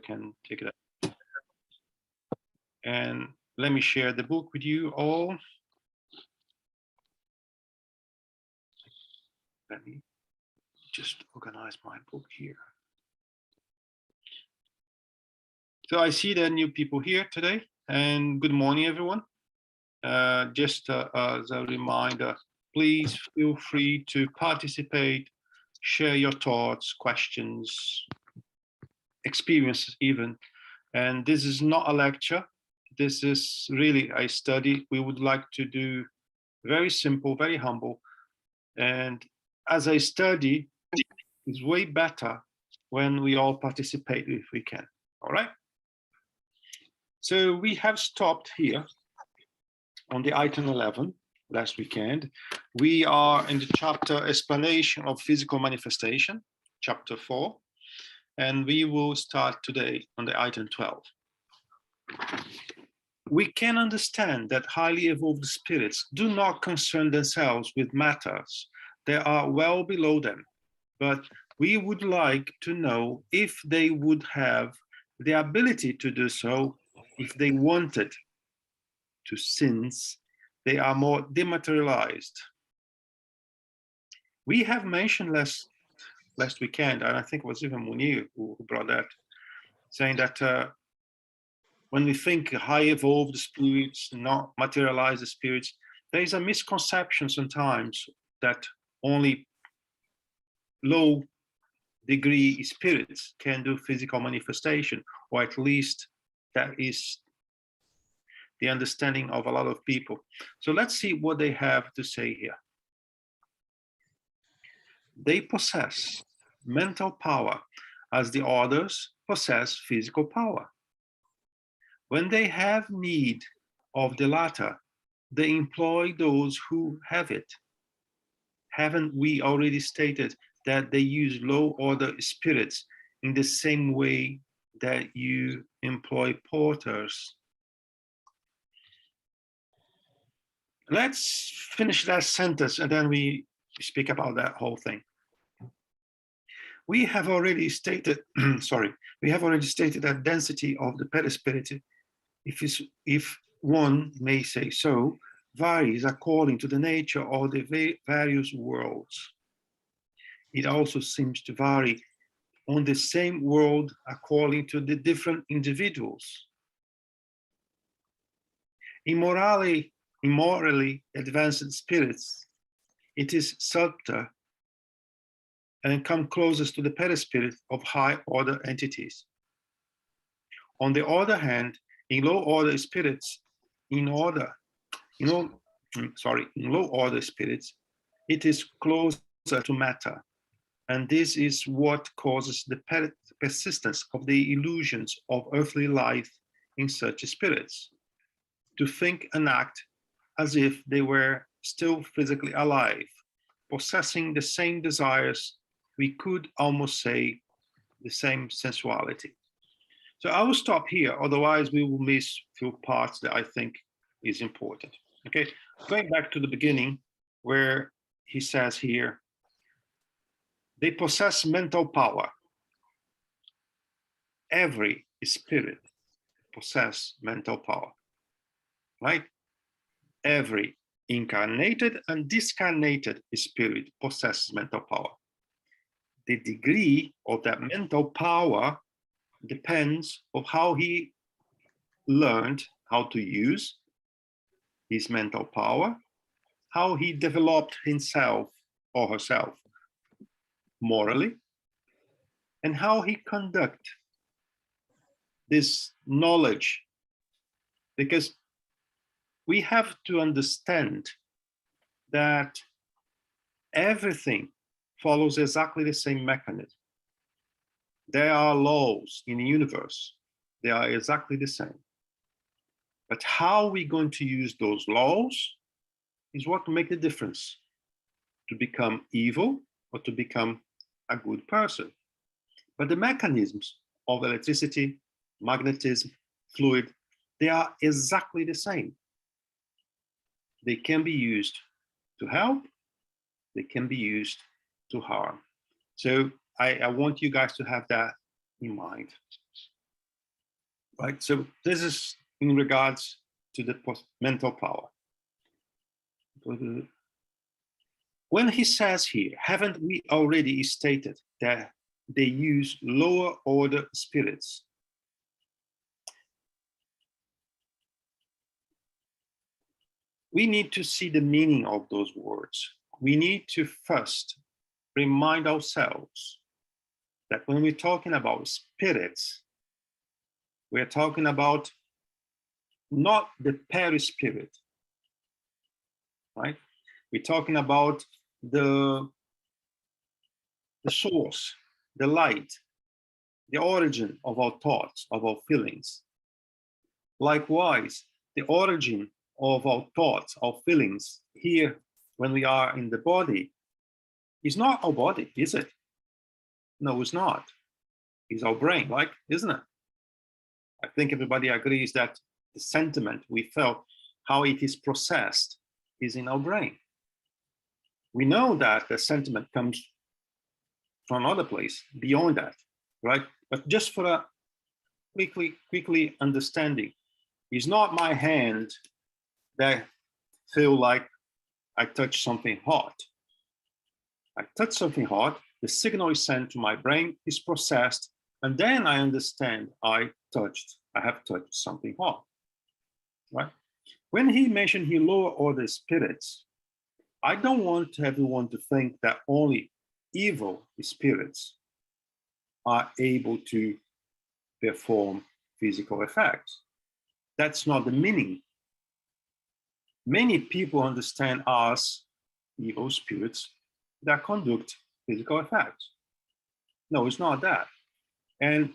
can take it up. And let me share the book with you all. Let me just organize my book here. So I see there are new people here today, and good morning, everyone. Just as a reminder, please feel free to participate, share your thoughts, questions, experiences even. And this is not a lecture. This is really a study we would like to do very simple, very humble. And as a study, it's way better when we all participate if we can, all right? So we have stopped here on the item 11 last weekend. We are in the chapter Explanation of Physical Manifestation, chapter 4, and we will start today on the item 12. We can understand that highly evolved spirits do not concern themselves with matters that are well below them, but we would like to know if they would have the ability to do so if they wanted to, since they are more dematerialized. We have mentioned last weekend, and I think it was even Munir who brought that, saying that when we think high evolved spirits, not materialized spirits, there is a misconception sometimes that only low degree spirits can do physical manifestation, or at least that is the understanding of a lot of people. So let's see what they have to say here. They possess mental power as the others possess physical power. When they have need of the latter, they employ those who have it. Haven't we already stated that they use low order spirits in the same way that you employ porters? Let's finish that sentence and then we speak about that whole thing. We have already stated, we have already stated that density of the perispirit, if one may say so, varies according to the nature of the various worlds. It also seems to vary on the same world according to the different individuals. In morally advanced spirits, it is subtler and come closest to the perispirit of high order entities. On the other hand, in low order spirits, in low order spirits, it is closer to matter. And this is what causes the persistence of the illusions of earthly life in such spirits, to think and act as if they were still physically alive, possessing the same desires, we could almost say the same sensuality. So I will stop here, otherwise we will miss few parts that I think is important. Okay, going back to the beginning where he says here, they possess mental power. Every spirit possesses mental power, right? Every incarnated and discarnated spirit possesses mental power. The degree of that mental power depends on how he learned how to use his mental power, how he developed himself or herself morally, and how he conduct this knowledge. Because we have to understand that everything follows exactly the same mechanism. There are laws in the universe. They are exactly the same. But how we're going to use those laws is what makes the difference, to become evil or to become a good person. But the mechanisms of electricity, magnetism, fluid, they are exactly the same. They can be used to help, they can be used to harm. So I want you guys to have that in mind. right? So this is in regards to the mental power. When he says here, haven't we already stated that they use lower order spirits? We need to see the meaning of those words. We need to first remind ourselves that when we're talking about spirits, we're talking about not the perispirit, right? We're talking about the source, the light, the origin of our thoughts, of our feelings. Likewise, the origin of our thoughts, our feelings here when we are in the body is not our body, is it? No, it's not. It's our brain, like, isn't it? I think everybody agrees that the sentiment we felt, how it is processed, is in our brain. We know that the sentiment comes from another place beyond that, right? But just for a quickly understanding, it's not my hand that feel like I touch something hot. I touch something hot, the signal is sent to my brain, is processed, and then I understand I have touched something hot, right? When he mentioned he lower order spirits, I don't want everyone to think that only evil spirits are able to perform physical effects. That's not the meaning. Many people understand as evil spirits that conduct physical effects. No, it's not that. And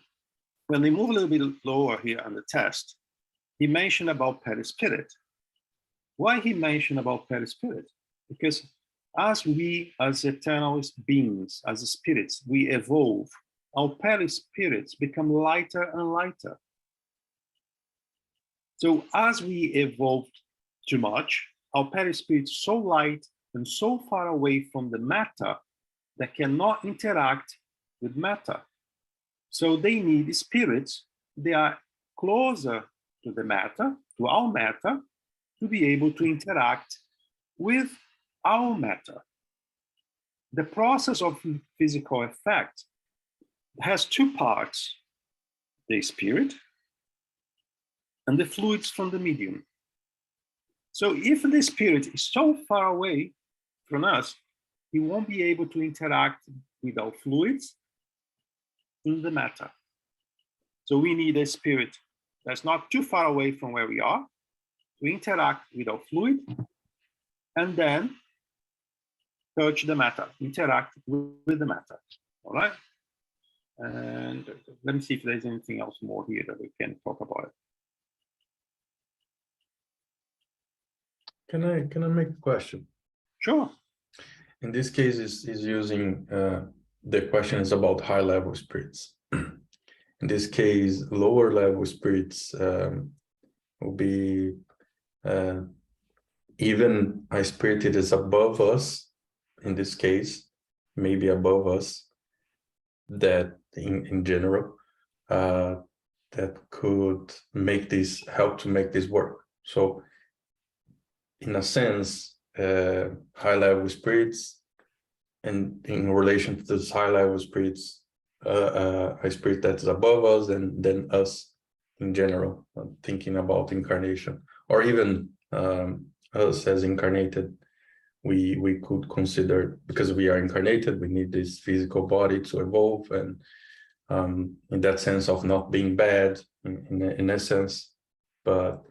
when we move a little bit lower here on the test, he mentioned about perispirit. Why he mentioned about perispirit? Because as we, as eternal beings, as spirits, we evolve, our perispirits become lighter and lighter. So as we evolve too much, our perispirit is so light and so far away from the matter that cannot interact with matter. So they need spirits. They are closer to the matter, to our matter, to be able to interact with our matter. The process of physical effect has two parts, the spirit and the fluids from the medium. So if the spirit is so far away from us, he won't be able to interact with our fluids in the matter. So we need a spirit that's not too far away from where we are to interact with our fluid and then touch the matter, interact with the matter, all right? And let me see if there's anything else more here that we can talk about it. Can I make a question? Sure. In this case, is using the question is about high level spirits. In this case, lower level spirits will be even a spirit that is above us. In this case, maybe above us. That in general, that could make this help to make this work. So, in a sense, high level spirits, and in relation to this high level spirits, a spirit that's above us and then us in general, thinking about incarnation, or even us as incarnated, we could consider, because we are incarnated, we need this physical body to evolve, and in that sense of not being bad in essence, but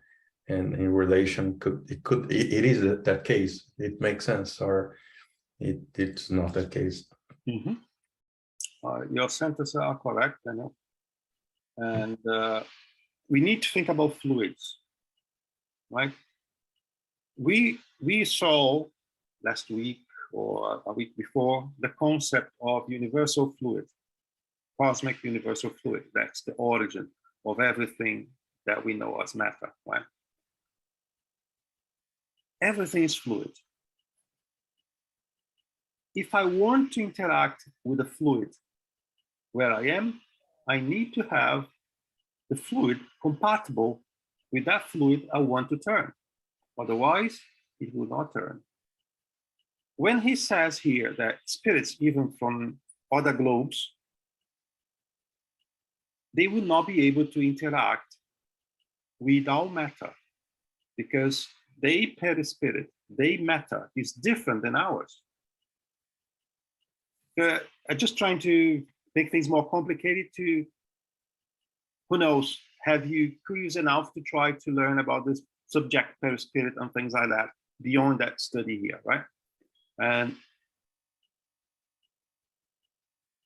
in relation, it is that case. It makes sense, or it's not that case. Mm-hmm. Your sentences are correct, Daniel. And we need to think about fluids, right? We saw last week or a week before the concept of universal fluid, cosmic universal fluid. That's the origin of everything that we know as matter, right? Everything is fluid. If I want to interact with a fluid where I am, I need to have the fluid compatible with that fluid I want to turn. Otherwise, it will not turn. When he says here that spirits, even from other globes, they will not be able to interact with our matter because their perispirit, their matter is different than ours. I'm just trying to make things more complicated to, who knows, have you curious enough to try to learn about this subject perispirit and things like that beyond that study here, right? And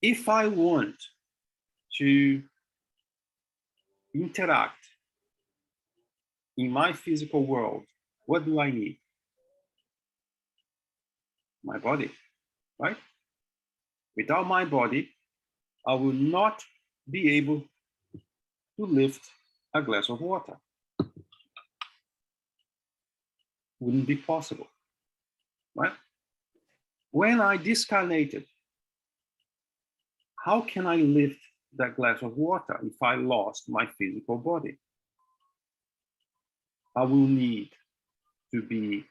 if I want to interact in my physical world, what do I need? My body, right? Without my body, I will not be able to lift a glass of water. Wouldn't be possible, right? When I discarnated, how can I lift that glass of water if I lost my physical body? I will need to be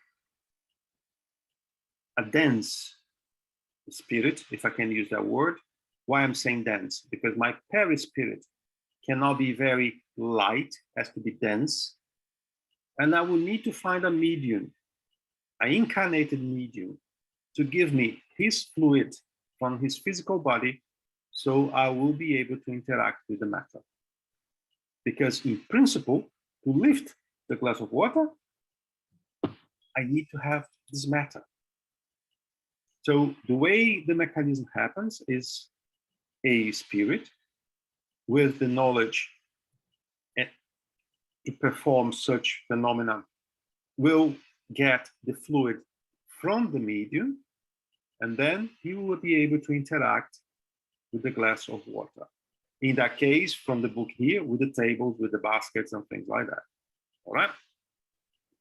a dense spirit, if I can use that word. Why I'm saying dense? Because my perispirit cannot be very light, has to be dense. And I will need to find a medium, an incarnated medium, to give me his fluid from his physical body, so I will be able to interact with the matter. Because in principle, to lift the glass of water, I need to have this matter. So the way the mechanism happens is a spirit with the knowledge to perform such phenomena will get the fluid from the medium, and then he will be able to interact with the glass of water. In that case, from the book here, with the tables, with the baskets and things like that. All right?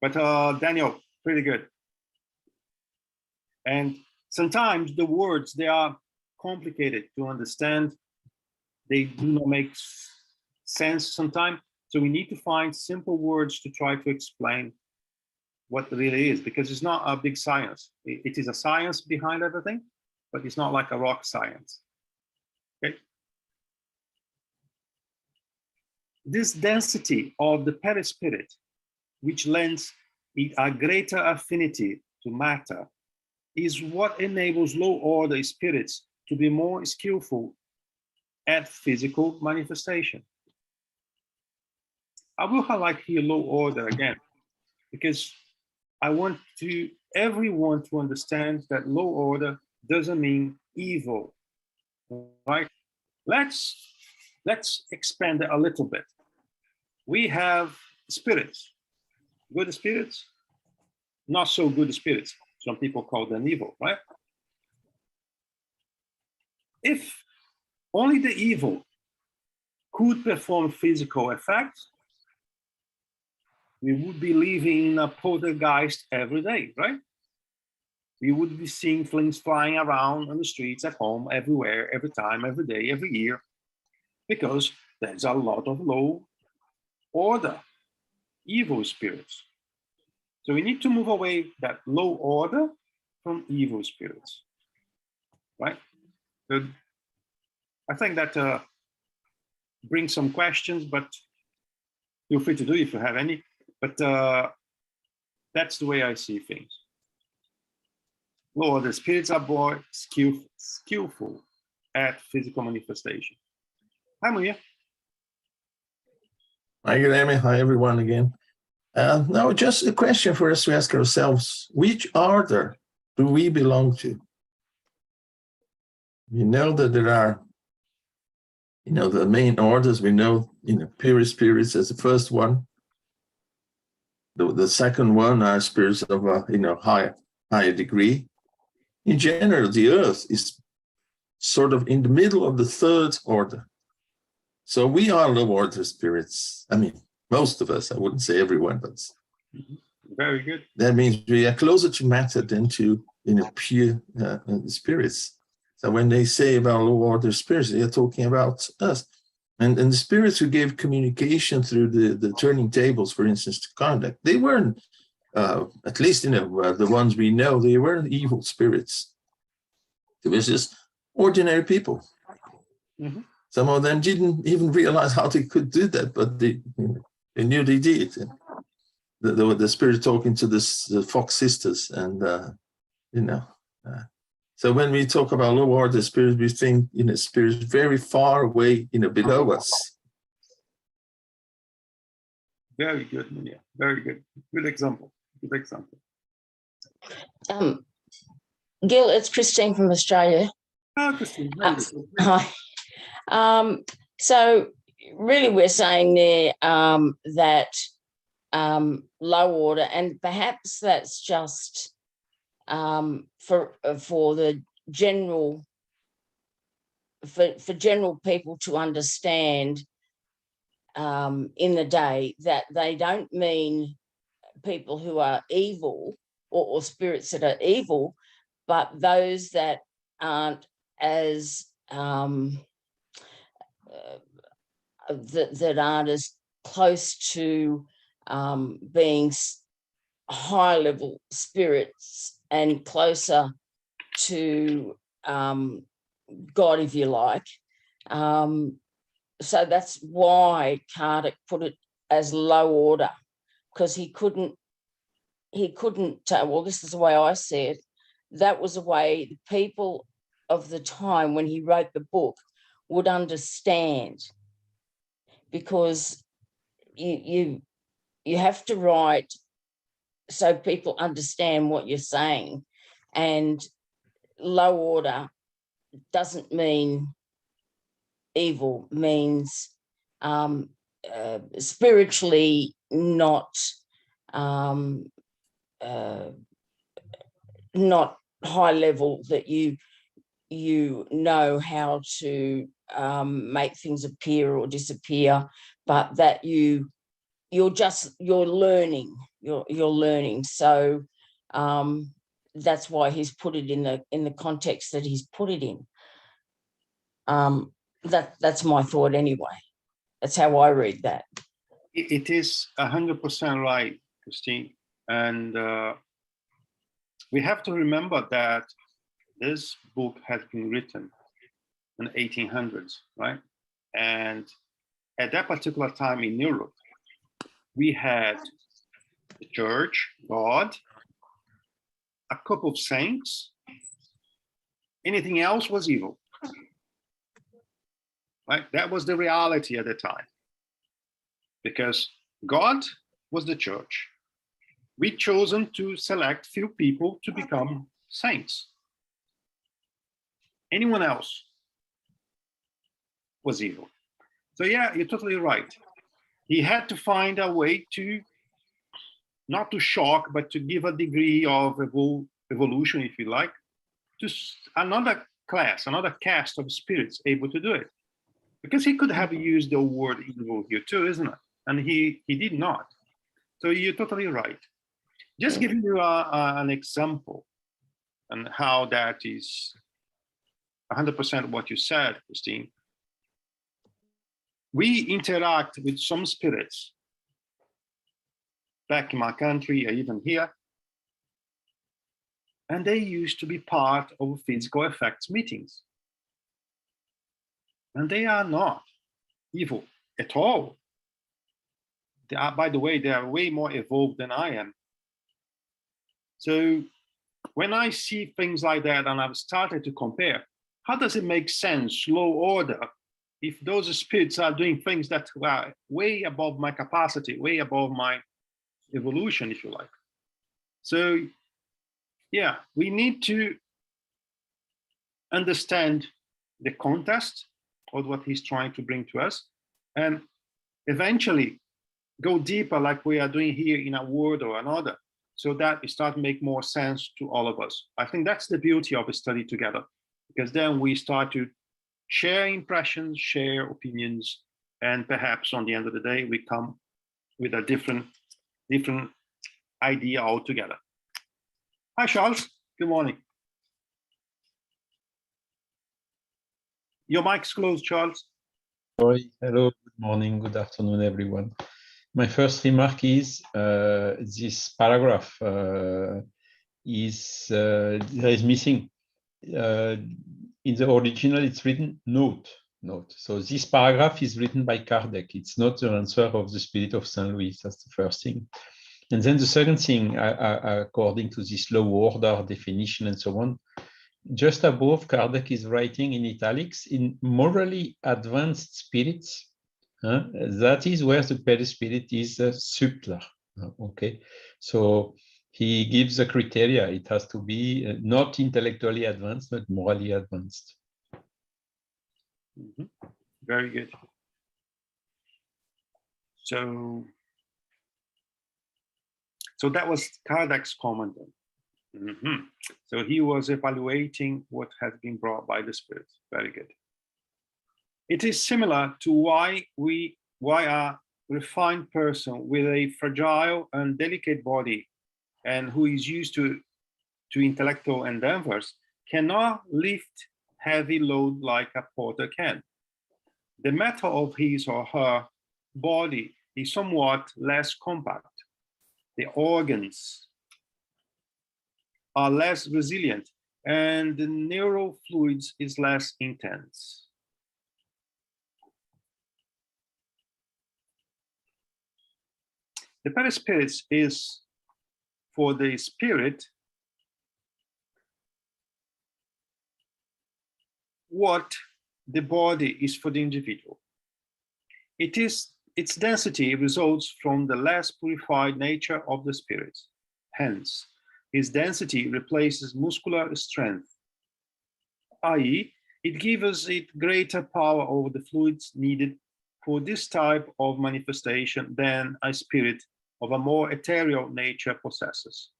But Daniel, pretty good. And sometimes the words, they are complicated to understand. They do not make sense sometimes. So we need to find simple words to try to explain what it really is, because it's not a big science. It is a science behind everything, but it's not like a rock science. Okay. This density of the perispirit, which lends it a greater affinity to matter, is what enables low order spirits to be more skillful at physical manifestation. I will highlight here low order again, because I want everyone to understand that low order doesn't mean evil, right? Let's expand it a little bit. We have spirits, good spirits, not so good spirits. Some people call them evil, right? If only the evil could perform physical effects, we would be living in a poltergeist every day, right? We would be seeing things flying around on the streets, at home, everywhere, every time, every day, every year, because there's a lot of low order, evil spirits. So we need to move away that low order from evil spirits, right? So I think that brings some questions, but feel free to do if you have any. But that's the way I see things. Low order spirits are more skillful at physical manifestation. Hi, Maria. Hi, Guilherme. Hi, everyone again. Now, just a question for us to ask ourselves: which order do we belong to? We know that there are, the main orders. We know, perispirits as the first one. The second one are spirits of a, higher degree. In general, the Earth is sort of in the middle of the third order. So we are low order spirits. I mean, most of us, I wouldn't say everyone, but very good. That means we are closer to matter than to, pure spirits. So when they say about low order spirits, they are talking about us. And the spirits who gave communication through the turning tables, for instance, to contact, they weren't, at least, you know, the ones we know, they weren't evil spirits. It was just ordinary people. Mhm. Some of them didn't even realize how they could do that, but they knew they did. The spirit talking to the Fox sisters, and you know. So when we talk about low order spirits, we think, you know, spirits very far away, you know, below us. Very good, Munia. Very good. Good example. Good example. Gil, it's Christine from Australia. Ah, Christine, very good. Hi. So really we're saying there that low order, and perhaps that's just for the general, for general people to understand in the day, that they don't mean people who are evil or spirits that are evil, but those that aren't as that aren't as close to being high level spirits and closer to God, if you like. So that's why Kardec put it as low order, because he couldn't, well, this is the way I see it, that was the way the people of the time when he wrote the book would understand, because you have to write so people understand what you're saying. And low order doesn't mean evil, means spiritually not not high level, that you know how to make things appear or disappear, but that you're learning. So that's why he's put it in the context that he's put it in. That's my thought anyway. That's how I read that. It is 100% right, Christine. And we have to remember that this book has been written in the 1800s, right? And at that particular time in Europe, we had the church, God, a couple of saints. Anything else was evil, right? That was the reality at the time, because God was the church. We'd chosen to select few people to become saints. Anyone else was evil. So yeah, you're totally right. He had to find a way to, not to shock, but to give a degree of evolution, if you like, to another class, another caste of spirits able to do it. Because he could have used the word evil here too, isn't it? And he did not. So you're totally right. Just giving you an example and how that is 100% what you said, Christine. We interact with some spirits back in my country or even here, and they used to be part of physical effects meetings. And they are not evil at all. They are, by the way, they are way more evolved than I am. So when I see things like that and I've started to compare, how does it make sense, low order, if those spirits are doing things that are way above my capacity, way above my evolution, if you like? So yeah, we need to understand the context of what he's trying to bring to us, and eventually go deeper like we are doing here in a word or another, so that it starts to make more sense to all of us. I think that's the beauty of a study together, because then we start to share impressions, share opinions, and perhaps on the end of the day, we come with a different idea altogether. Hi, Charles. Good morning. Your mic's closed, Charles. Roy. Hello, good morning, good afternoon, everyone. My first remark is this paragraph is missing. In the original, it's written note. So this paragraph is written by Kardec. It's not the answer of the Spirit of Saint Louis. That's the first thing. And then the second thing, according to this low order definition and so on, just above, Kardec is writing in italics, in morally advanced spirits, that is where the perispirit is subtler. Okay, so he gives a criteria. It has to be not intellectually advanced, but morally advanced. Mhm. Very good. So that was Kardec's comment. Mhm. So he was evaluating what has been brought by the Spirit. Very good. It is similar to why a refined person with a fragile and delicate body and who is used to intellectual endeavors cannot lift heavy load like a porter can. The metal of his or her body is somewhat less compact. The organs are less resilient and the neural fluids is less intense. The perispirit is for the spirit what the body is for the individual. Its density results from the less purified nature of the spirit. Hence, its density replaces muscular strength, i.e., it gives it greater power over the fluids needed for this type of manifestation than a spirit of a more ethereal nature possesses.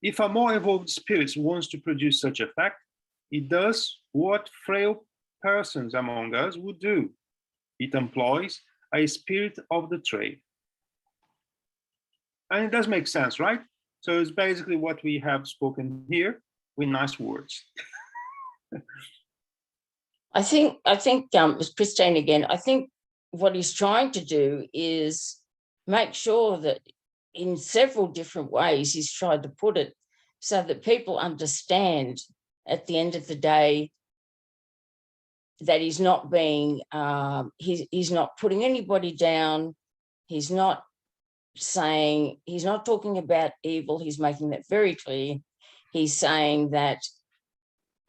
If a more evolved spirit wants to produce such effect, it does what frail persons among us would do. It employs a spirit of the trade. And it does make sense, right? So it's basically what we have spoken here with nice words. I think it's Christine again. I think what he's trying to do is make sure that in several different ways he's tried to put it so that people understand at the end of the day that he's not being, he's not putting anybody down. He's not saying, he's not talking about evil. He's making that very clear. He's saying that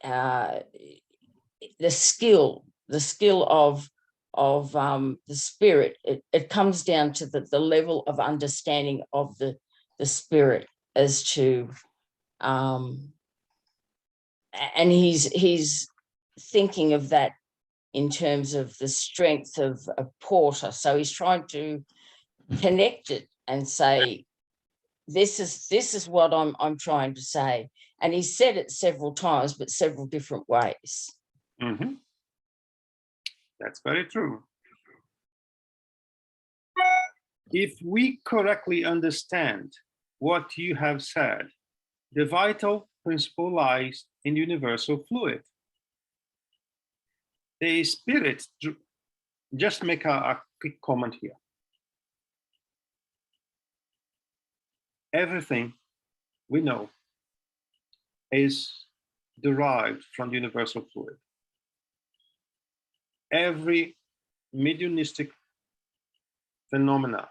the skill of the spirit, it comes down to the level of understanding of the spirit as to, and he's thinking of that in terms of the strength of a porter. So he's trying to connect it and say, this is what I'm trying to say. And he said it several times, but several different ways. Mm-hmm. That's very true. If we correctly understand what you have said, the vital principle lies in the universal fluid. The spirit, just make a quick comment here. Everything we know is derived from the universal fluid. Every mediumistic phenomena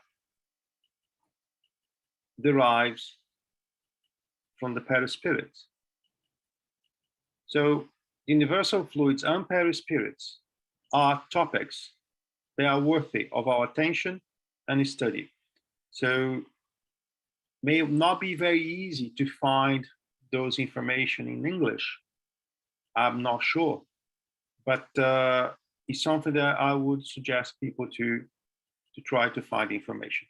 derives from the perispirit. So universal fluids and perispirits are topics. They are worthy of our attention and study. So may not be very easy to find those information in English. I'm not sure, but it's something that I would suggest people to try to find information.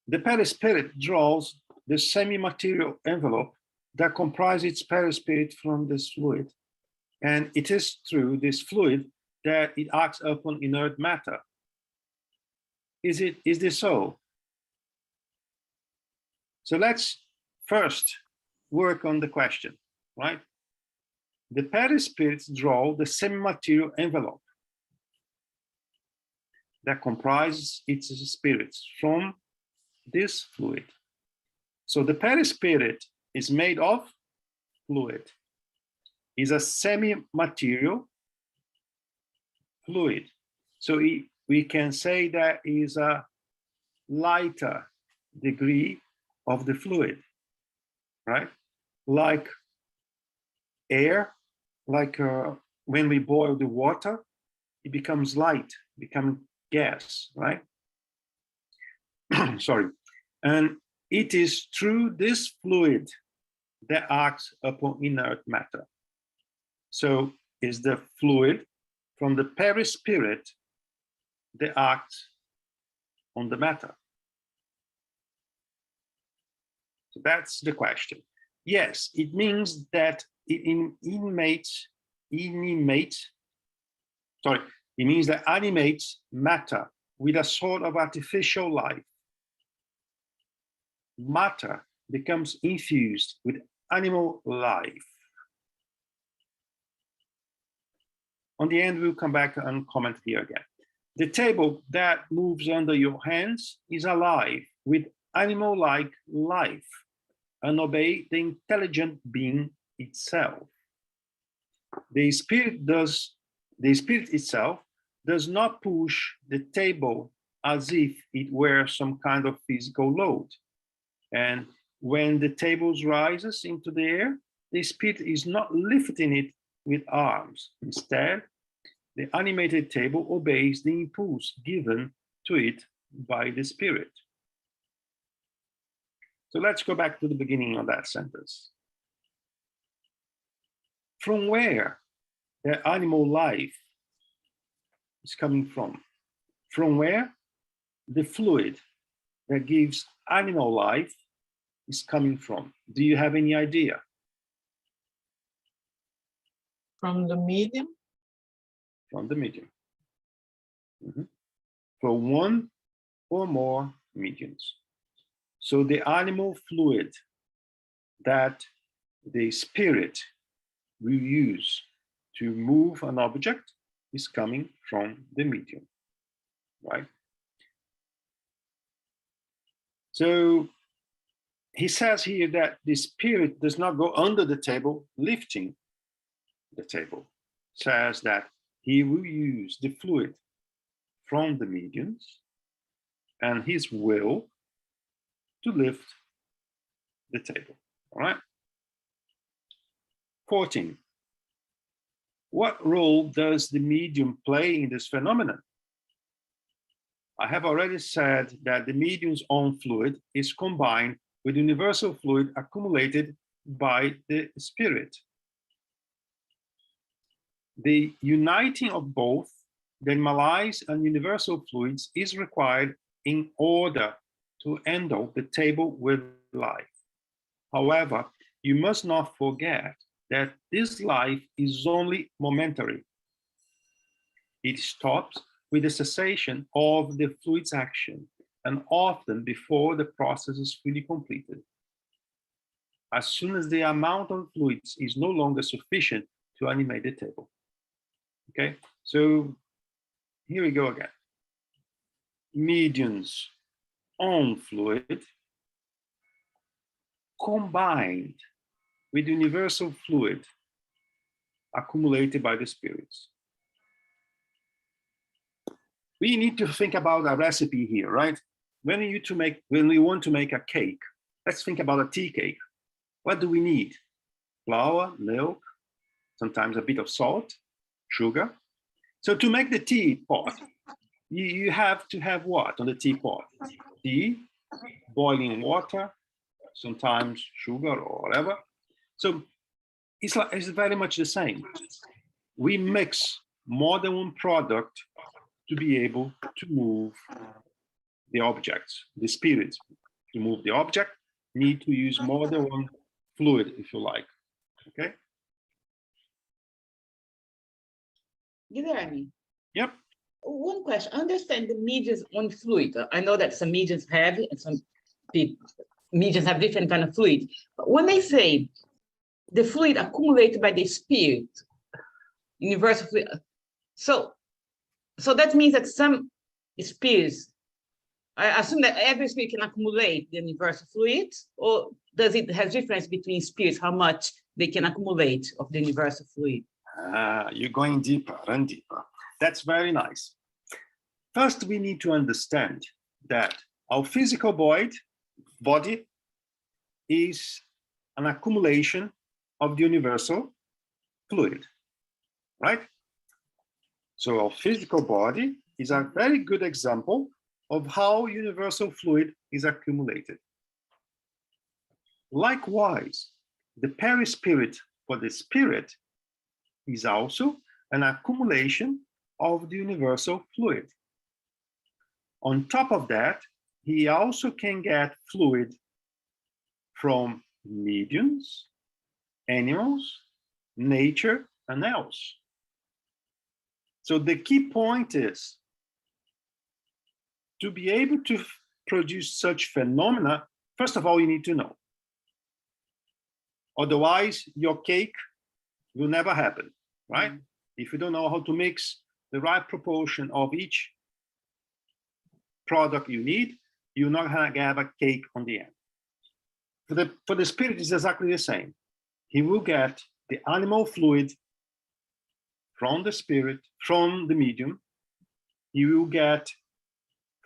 The perispirit draws the semi-material envelope that comprises its perispirit from this fluid. And it is through this fluid that it acts upon inert matter. Is this so? So let's first work on the question, right? The perispirits draw the semi-material envelope that comprises its spirits from this fluid. So the perispirit is made of fluid, is a semi-material fluid. So we can say that is a lighter degree of the fluid, right? Like air, like when we boil the water, it becomes light, becomes gas, right? Sorry. And it is through this fluid that acts upon inert matter. So is the fluid from the perispirit that acts on the matter. So that's the question. Yes, it means that it animates matter with a sort of artificial life. Matter becomes infused with animal life. On the end, we'll come back and comment here again. The table that moves under your hands is alive with animal-like life and obey the intelligent being itself. The spirit itself does not push the table as if it were some kind of physical load. And when the table rises into the air, the spirit is not lifting it with arms. Instead, the animated table obeys the impulse given to it by the spirit. So let's go back to the beginning of that sentence. From where the animal life is coming from? From where the fluid that gives animal life is coming from? Do you have any idea? From the medium? From the medium. For one or more mediums. So the animal fluid that the spirit will use to move an object is coming from the medium, right? So he says here that the spirit does not go under the table lifting the table. Says that he will use the fluid from the mediums and his will to lift the table, all right? 14. What role does the medium play in this phenomenon? I have already said that the medium's own fluid is combined with universal fluid accumulated by the spirit. The uniting of both the animalized and universal fluids is required in order to endow the table with life. However, you must not forget that this life is only momentary. It stops with the cessation of the fluid's action and often before the process is fully completed. As soon as the amount of fluids is no longer sufficient to animate the table. Okay, so here we go again. Medium's own fluid combined with universal fluid accumulated by the spirits. We need to think about a recipe here, right? When we want to make a cake, let's think about a tea cake. What do we need? Flour, milk, sometimes a bit of salt, sugar. So to make the teapot, you have to have what on the teapot? Tea, boiling water, sometimes sugar or whatever. So it's very much the same. We mix more than one product to be able to move the objects. The spirits to move the object need to use more than one fluid, if you like. Okay. Guilherme. Yep. One question. I understand the medium's own fluid. I know that some mediums have it and some mediums have different kind of fluid. But when they say the fluid accumulated by the spirit, universal fluid, so that means that some spirits, I assume that every spirit can accumulate the universal fluid, or does it have difference between spirits, how much they can accumulate of the universal fluid? You're going deeper and deeper. That's very nice. First, we need to understand that our physical body is an accumulation of the universal fluid, right? So our physical body is a very good example of how universal fluid is accumulated. Likewise, the perispirit for the spirit is also an accumulation of the universal fluid. On top of that, he also can get fluid from mediums, animals, nature, and else. So the key point is to be able to produce such phenomena, first of all, you need to know. Otherwise, your cake will never happen, right? If you don't know how to mix the right proportion of each product you need, you're not gonna have a cake on the end. For the spirit, it's exactly the same. He will get the animal fluid from the spirit, from the medium. He will get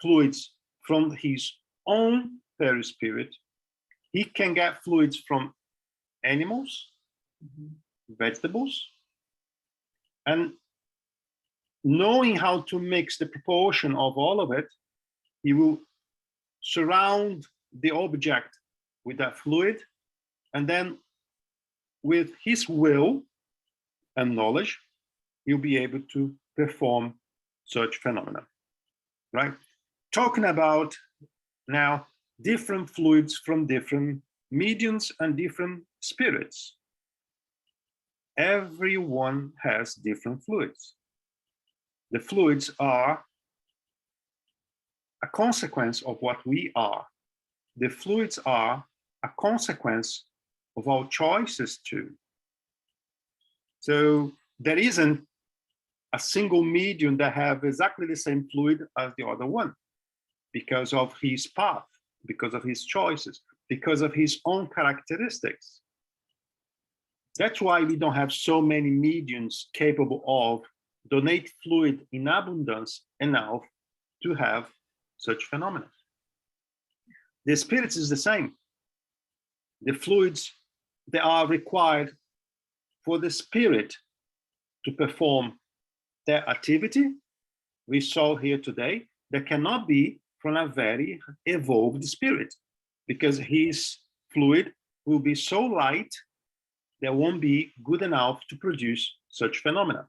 fluids from his own perispirit. He can get fluids from animals, vegetables, and knowing how to mix the proportion of all of it, he will surround the object with that fluid, and then with his will and knowledge, he'll be able to perform such phenomena, right? Talking about now different fluids from different mediums and different spirits. Everyone has different fluids. The fluids are a consequence of what we are. The fluids are a consequence of our choices too. So there isn't a single medium that have exactly the same fluid as the other one because of his path, because of his choices, because of his own characteristics. That's why we don't have so many mediums capable of donate fluid in abundance enough to have such phenomena. The spirits is the same. The fluids, they are required for the spirit to perform their activity we saw here today. That cannot be from a very evolved spirit, because his fluid will be so light that won't be good enough to produce such phenomena.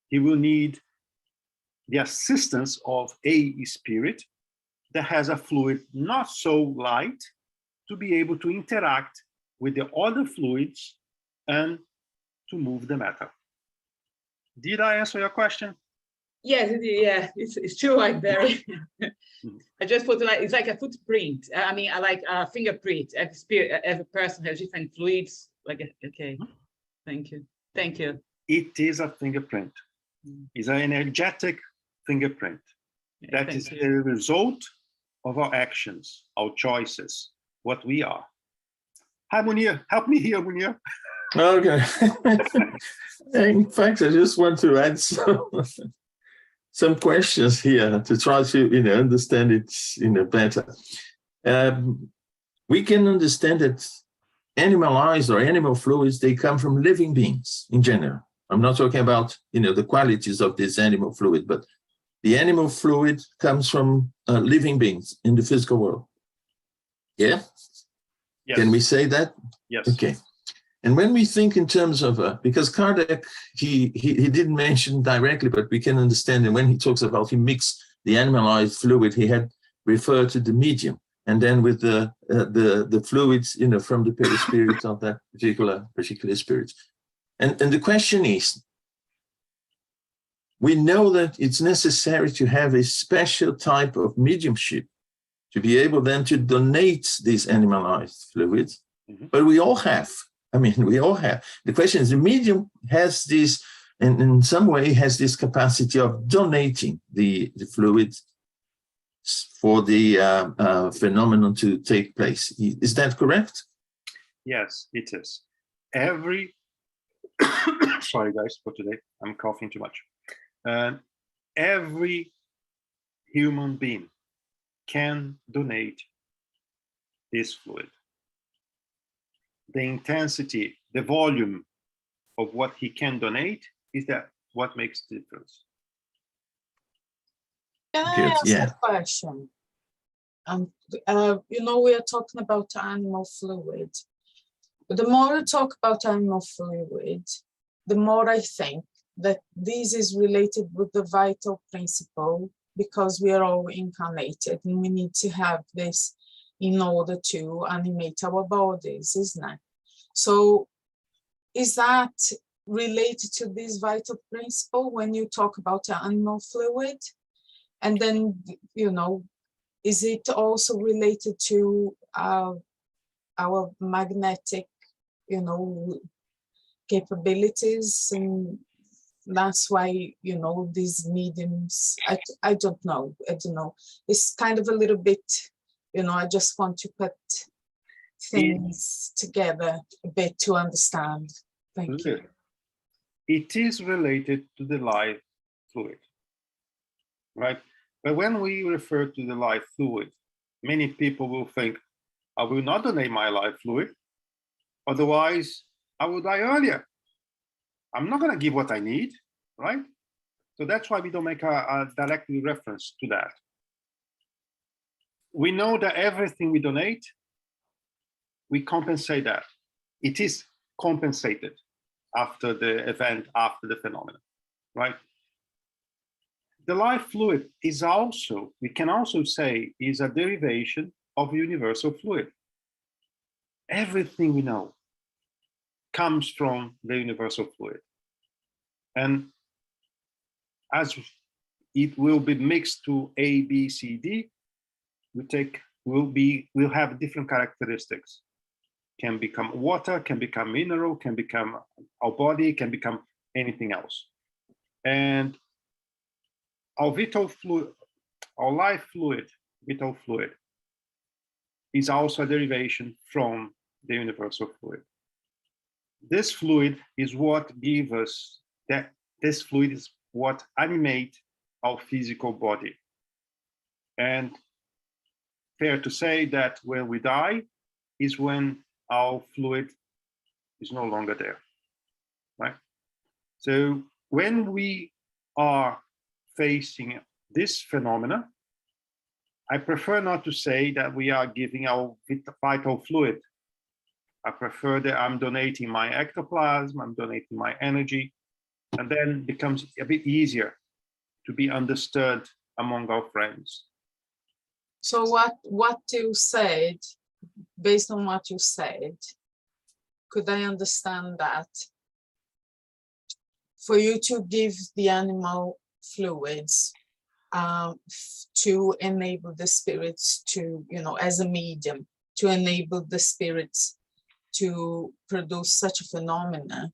He will need the assistance of a spirit that has a fluid not so light to be able to interact with the other fluids and to move the matter. Did I answer your question? Yes, yeah, it's true, like very. I just put like, it's like a footprint. I mean, I like a fingerprint. Every spirit, every person has different fluids. Like, okay, thank you. Thank you. It is a fingerprint. It's an energetic fingerprint. Yeah, That is thank the you. result of our actions, our choices, what we are. Hi, Munir. Help me here, Munir. Okay. In fact, I just want to add some questions here to try to understand it better. We can understand that animalized or animal fluids, they come from living beings in general. I'm not talking about the qualities of this animal fluid, but the animal fluid comes from living beings in the physical world. Yeah? Yes. Can we say that? Yes. Okay. And when we think in terms of, because Kardec, he didn't mention directly, but we can understand, and when he talks about he mixed the animalized fluid, he had referred to the medium, and then with the fluids, from the perispirit of that particular spirit. And the question is, we know that it's necessary to have a special type of mediumship to be able then to donate these animalized fluids, but we all have. We all have. The question is, the medium has this, and in some way has this capacity of donating the fluids for the phenomenon to take place. Is that correct? Yes, it is. Every, sorry guys for today, I'm coughing too much. Every human being can donate this fluid. The intensity, the volume of what he can donate is that what makes the difference. Can I Good, ask yeah. a question? You know, we are talking about animal fluid. But the more we talk about animal fluid, the more I think that this is related with the vital principle, because we are all incarnated and we need to have this in order to animate our bodies, isn't it? So is that related to this vital principle when you talk about animal fluid? And then, you know, is it also related to our magnetic, you know, capabilities? And that's why, you know, these mediums, I don't know. It's kind of a little bit, you know, I just want to put things together a bit to understand. Thank you. It is related to the life fluid, right? But when we refer to the life fluid, many people will think, I will not donate my life fluid, otherwise I will die earlier. I'm not going to give what I need, right? So that's why we don't make a direct reference to that. We know that everything we donate, we compensate that. It is compensated after the event, after the phenomenon, right? The life fluid is also, we can also say, is a derivation of universal fluid. Everything we know comes from the universal fluid. And as it will be mixed to A, B, C, D, we'll have different characteristics. Can become water, can become mineral, can become our body, can become anything else. And our vital fluid, our life fluid, vital fluid, is also a derivation from the universal fluid. This fluid is what gives us that. This fluid is what animates our physical body. And fair to say that when we die is when our fluid is no longer there, right? So when we are facing this phenomena, I prefer not to say that we are giving our vital fluid. I prefer that I'm donating my ectoplasm, I'm donating my energy, and then it becomes a bit easier to be understood among our friends. So what you said, based on what you said, could I understand that for you to give the animal fluids to enable the spirits to, you know, as a medium, to enable the spirits to produce such a phenomena,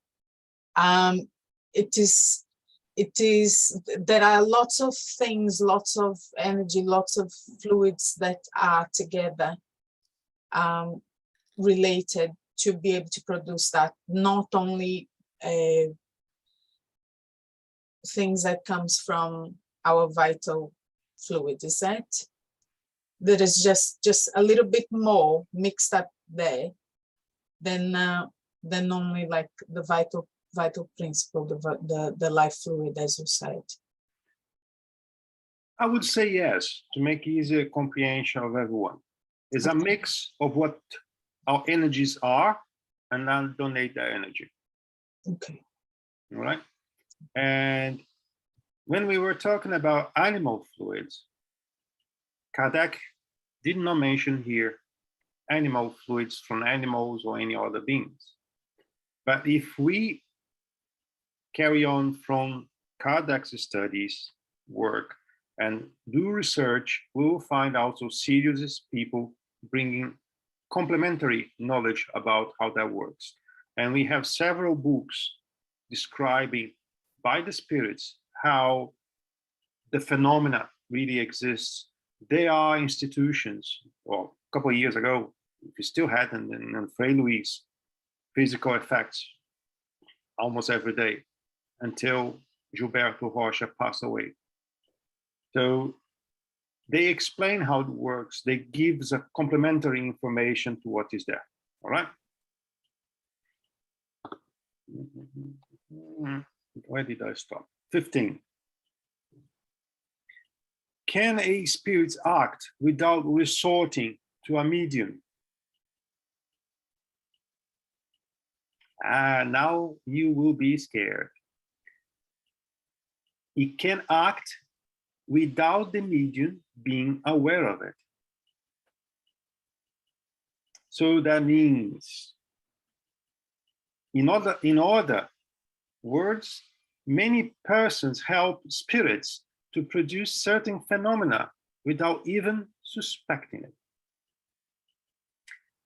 there are lots of things, lots of energy, lots of fluids that are together related to be able to produce that, not only things that comes from our vital fluid. Is that there is just a little bit more mixed up there than only like the vital principle, the life fluid, as you said? I would say yes, to make easier comprehension of everyone. It's a mix of what our energies are, and then donate that energy. Okay. All right. And when we were talking about animal fluids, Kardec did not mention here animal fluids from animals or any other beings. But if we carry on from Kardec's studies, work, and do research, we will find also serious people bringing complementary knowledge about how that works. And we have several books describing by the spirits how the phenomena really exists there are institutions, well, a couple of years ago, we still had in Frei Luis, physical effects almost every day until Gilberto Rocha passed away. So they explain how it works. They give a complementary information to what is there, all right? Where did I stop? 15. Can a spirit act without resorting to a medium? Now you will be scared. It can act without the medium being aware of it. So that means, in other words, many persons help spirits to produce certain phenomena without even suspecting it.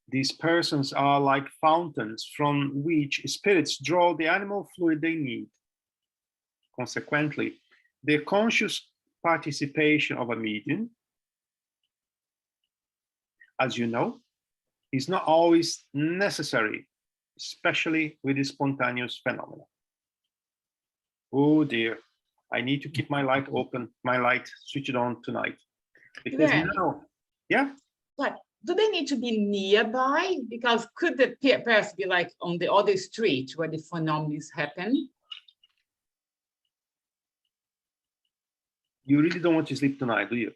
These persons are like fountains from which spirits draw the animal fluid they need. Consequently, the conscious participation of a medium, as you know, is not always necessary, especially with the spontaneous phenomena. Oh dear, I need to keep my light open, my light switched on tonight. Because now, yeah? But do they need to be nearby? Because could the person be like on the other street where the phenomena happen? You really don't want to sleep tonight, do you?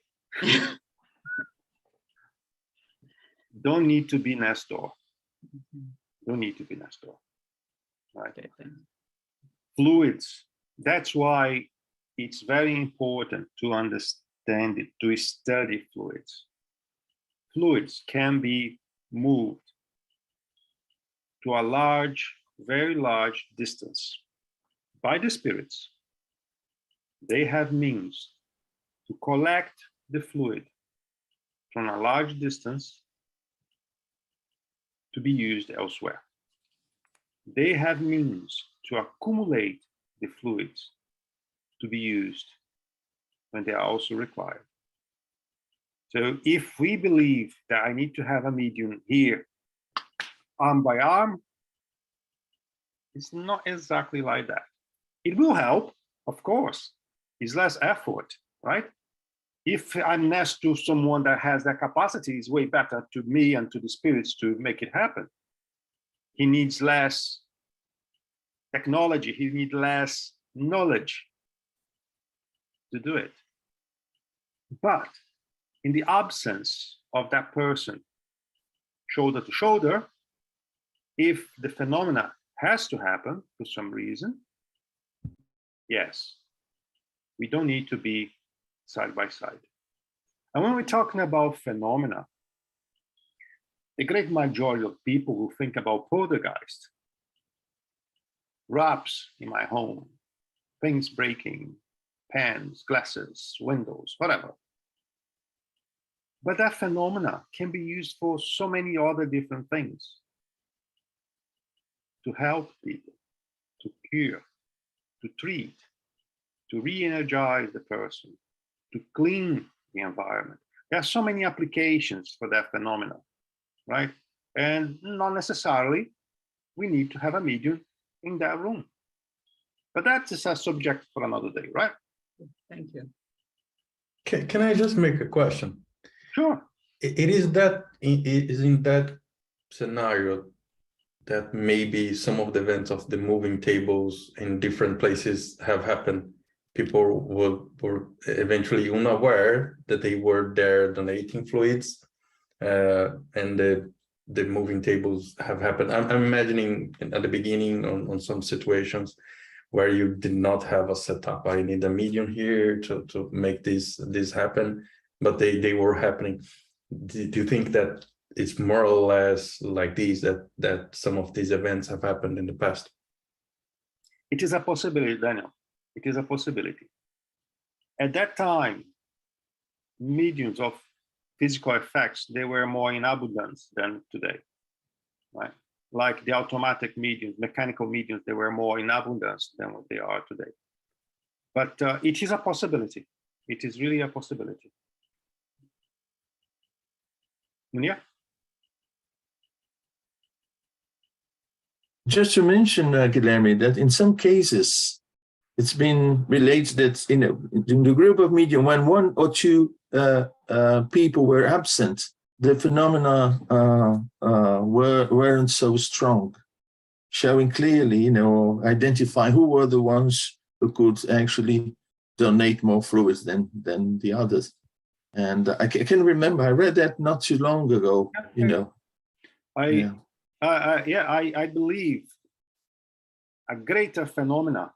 Don't need to be next door. Don't need to be next door. Right? Fluids. That's why it's very important to understand it, to study fluids. Fluids can be moved to a large, very large distance by the spirits. They have means to collect the fluid from a large distance to be used elsewhere. They have means to accumulate the fluids to be used when they are also required. So if we believe that I need to have a medium here, arm by arm, it's not exactly like that. It will help, of course. It's less effort, right? If I'm next to someone that has that capacity, it's way better to me and to the spirits to make it happen. He needs less technology, he needs less knowledge to do it. But in the absence of that person, shoulder to shoulder, if the phenomena has to happen for some reason, yes, we don't need to be side by side. And when we're talking about phenomena, the great majority of people who think about poltergeist, raps in my home, things breaking, pans, glasses, windows, whatever. But that phenomena can be used for so many other different things. To help people, to cure, to treat, to re-energize the person, to clean the environment. There are so many applications for that phenomenon, right? And not necessarily we need to have a medium in that room. But that is a subject for another day, right? Thank you. Can I just make a question? Sure. It is in that scenario that maybe some of the events of the moving tables in different places have happened. People were eventually unaware that they were there donating fluids, and the moving tables have happened. I'm imagining at the beginning on some situations where you did not have a setup. I need a medium here to make this happen, but they were happening. Do you think that it's more or less like these, that some of these events have happened in the past? It is a possibility, Daniel. It is a possibility. At that time, mediums of physical effects, they were more in abundance than today, right? Like the automatic mediums, mechanical mediums, they were more in abundance than what they are today. But it is a possibility. It is really a possibility. Yeah. Just to mention, Guilherme, that in some cases, it's been related that in the group of medium, when one or two people were absent, the phenomena weren't so strong, showing clearly, identify who were the ones who could actually donate more fluids than the others. And I can remember, I read that not too long ago, I believe a greater phenomena,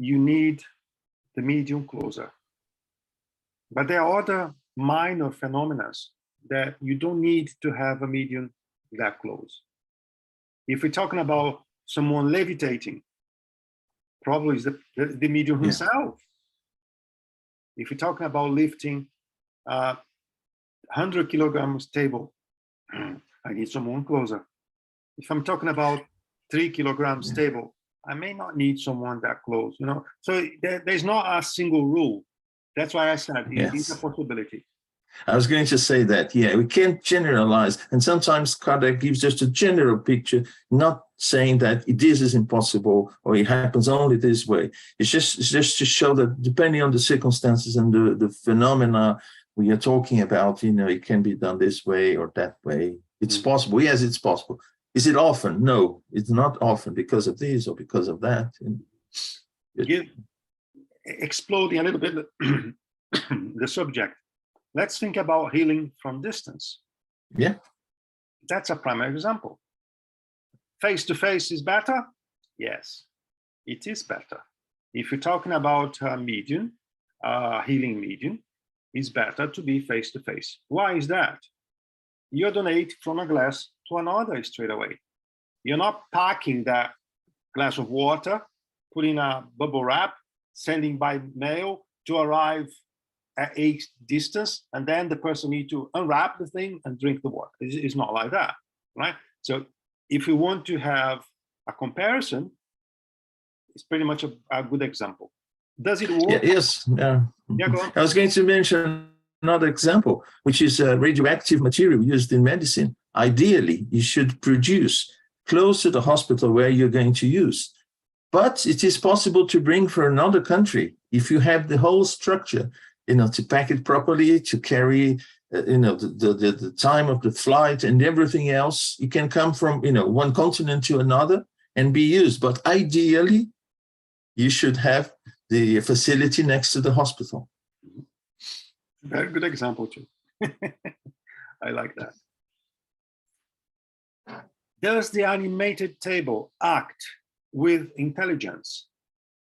you need the medium closer. But there are other minor phenomena that you don't need to have a medium that close. If we're talking about someone levitating, probably is the medium himself. If you're talking about lifting 100 kilograms table, I need someone closer. If I'm talking about 3 kilograms table, I may not need someone that close, So there's not a single rule. That's why I said it is a possibility. I was going to say that, we can't generalize. And sometimes Kardec gives just a general picture, not saying that this is impossible or it happens only this way. It's just to show that depending on the circumstances and the phenomena we are talking about, it can be done this way or that way. It's possible. Yes, it's possible. Is it often? No, it's not often because of this or because of that. Exploding a little bit the subject. Let's think about healing from distance. Yeah. That's a primary example. Face-to-face is better? Yes, it is better. If you're talking about a medium, healing medium, it's better to be face-to-face. Why is that? You donate from a glass to another straight away. You're not packing that glass of water, putting a bubble wrap, sending by mail to arrive at a distance, and then the person needs to unwrap the thing and drink the water. It's not like that, right? So if we want to have a comparison, it's pretty much a good example. Does it work? Yes. Yeah, go on. I was going to mention another example, which is radioactive material used in medicine. Ideally, you should produce close to the hospital where you're going to use. But it is possible to bring from another country if you have the whole structure, to pack it properly, to carry, the time of the flight and everything else. You can come from, one continent to another and be used. But ideally, you should have the facility next to the hospital. Very good example too. I like that. Does the animated table act with intelligence?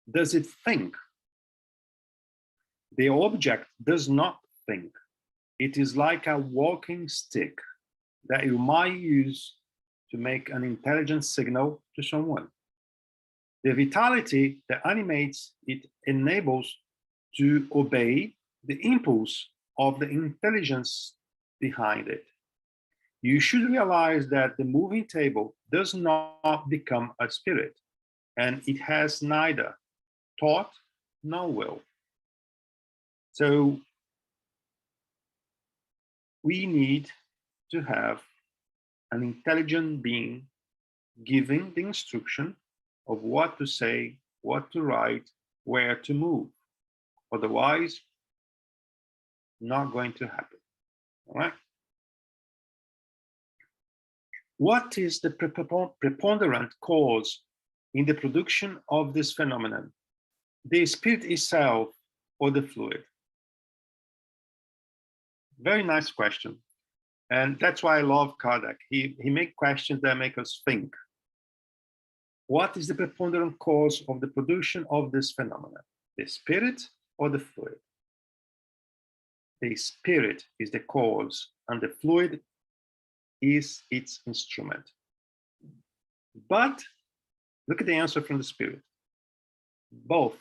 Does it think? The object does not think. It is like a walking stick that you might use to make an intelligent signal to someone. The vitality that animates it enables to obey the impulse of the intelligence behind it. You should realize that the moving table does not become a spirit, and it has neither thought nor will. So we need to have an intelligent being giving the instruction of what to say, what to write, where to move. Otherwise, not going to happen. All right. What is the preponderant cause in the production of this phenomenon? The spirit itself or the fluid? Very nice question. And that's why I love Kardec. He makes questions that make us think. What is the preponderant cause of the production of this phenomenon? The spirit or the fluid? The spirit is the cause and the fluid is its instrument. But look at the answer from the spirit. Both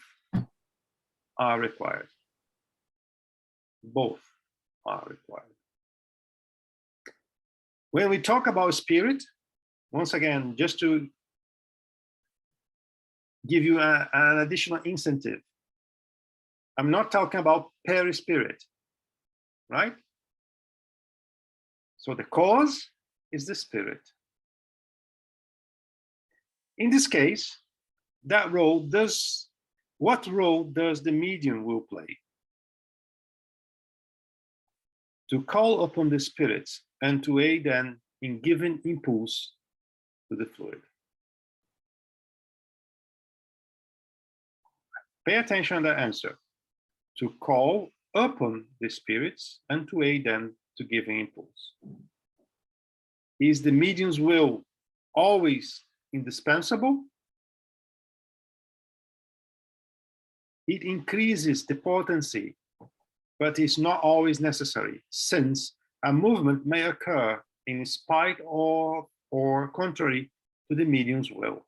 are required. Both are required. When we talk about spirit, once again, just to give you an additional incentive, I'm not talking about perispirit, right? So the cause is the spirit. In this case, what role does the medium will play? To call upon the spirits and to aid them in giving impulse to the fluid. Pay attention to the answer. To call upon the spirits and to aid them to give an impulse. Is the medium's will always indispensable? It increases the potency, but is not always necessary, since a movement may occur in spite of or contrary to the medium's will.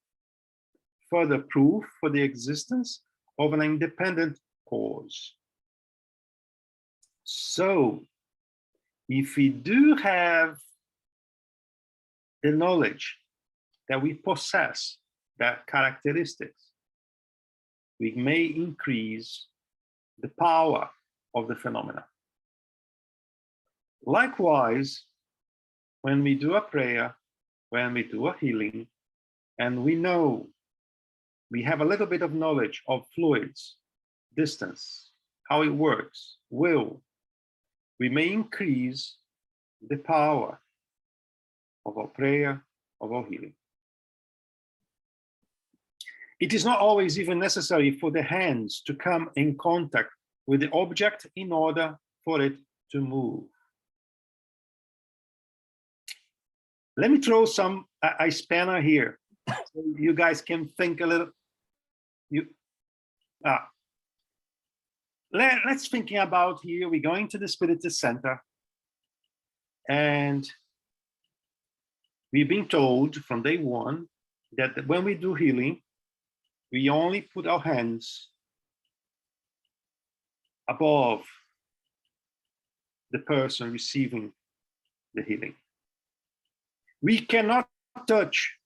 Further proof for the existence of an independent cause. So, if we do have the knowledge that we possess that characteristics, we may increase the power of the phenomena. Likewise, when we do a prayer, when we do a healing, and we know we have a little bit of knowledge of fluids, distance, how it works, will, we may increase the power of our prayer, of our healing. It is not always even necessary for the hands to come in contact with the object in order for it to move. Let me throw a spanner here, so you guys can think a little. Let's thinking about here, we're going to the Spiritist Center, and we've been told from day one that when we do healing, we only put our hands above the person receiving the healing. We cannot touch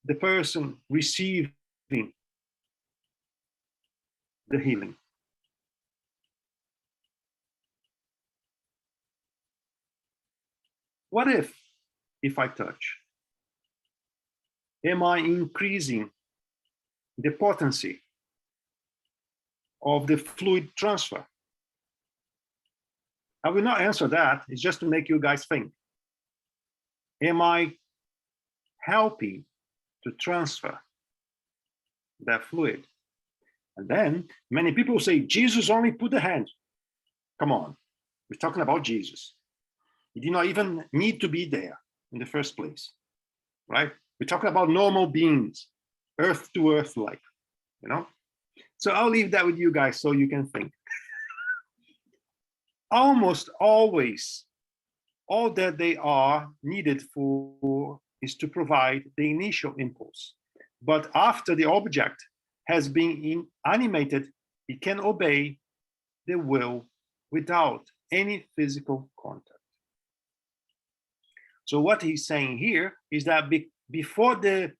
the person receiving the healing. What if I touch? Am I increasing the potency of the fluid transfer? I will not answer that. It's just to make you guys think. Am I helping to transfer that fluid? And then many people say, Jesus only put the hand. Come on, we're talking about Jesus. He did not even need to be there in the first place, right? We're talking about normal beings, earth to earth like, you know? So I'll leave that with you guys so you can think. Almost always, all that they are needed for is to provide the initial impulse. But after the object has been animated, it can obey the will without any physical contact. So what he's saying here is that before the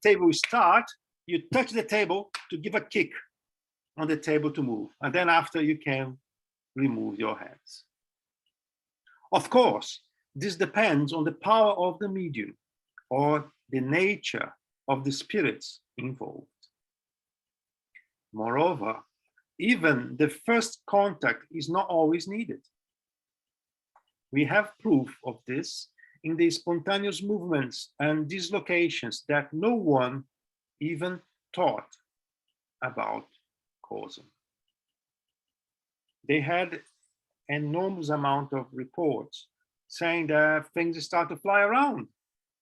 table start, you touch the table to give a kick on the table to move. And then after you can remove your hands. Of course, this depends on the power of the medium or the nature of the spirits involved. Moreover, even the first contact is not always needed. We have proof of this in the spontaneous movements and dislocations that no one even thought about causing. They had an enormous amount of reports saying that things start to fly around.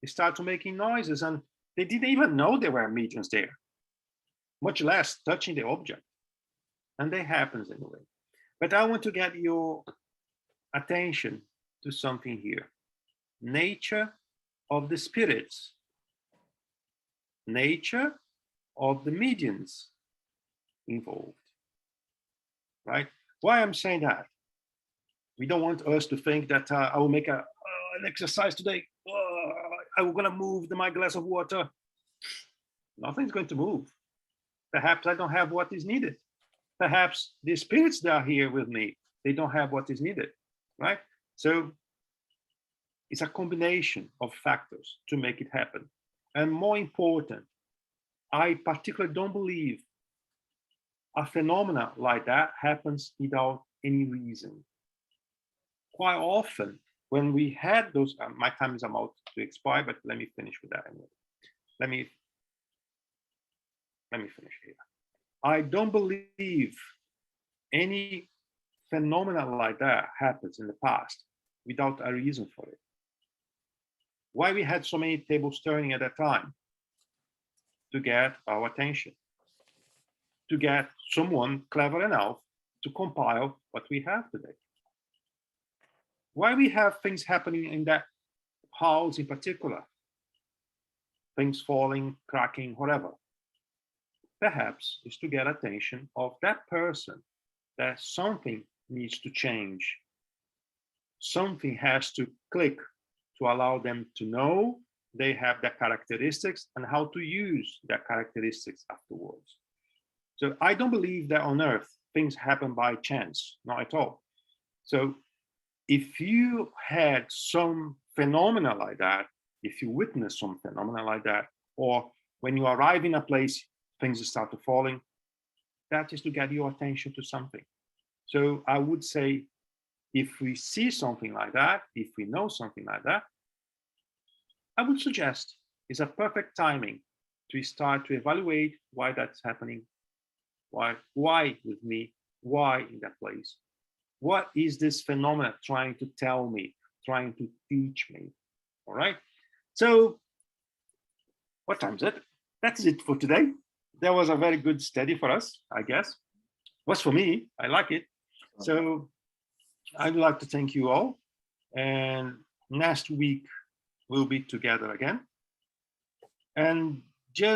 They start to making noises, and they didn't even know there were mediums there, much less touching the object. And that happens anyway. But I want to get your attention to something here. Nature of the spirits, nature of the mediums involved, right? Why I'm saying that? We don't want us to think that I will make an exercise today. I'm gonna move my glass of water. Nothing's going to move. Perhaps I don't have what is needed. Perhaps the spirits that are here with me they don't have what is needed, right? So it's a combination of factors to make it happen. And more important, I particularly don't believe a phenomena like that happens without any reason. Quite often, when we had those, my time is about to expire, but let me finish with that anyway. Let me finish here. I don't believe any phenomena like that happens in the past without a reason for it. Why we had so many tables turning at that time? To get our attention, to get someone clever enough to compile what we have today. Why we have things happening in that house in particular, things falling, cracking, whatever, perhaps is to get attention of that person, that something needs to change. Something has to click to allow them to know they have their characteristics and how to use their characteristics afterwards. So I don't believe that on Earth things happen by chance, not at all. So if you had some phenomena like that, if you witness some phenomena like that, or when you arrive in a place, things start to falling, that is to get your attention to something. So I would say, if we see something like that, if we know something like that, I would suggest it's a perfect timing to start to evaluate why that's happening. Why with me? Why in that place? What is this phenomena trying to tell me, trying to teach me? All right. So what time is it? That's it for today. That was a very good study for us, I guess. Was for me. I like it. So I'd like to thank you all. And next week, we'll be together again. And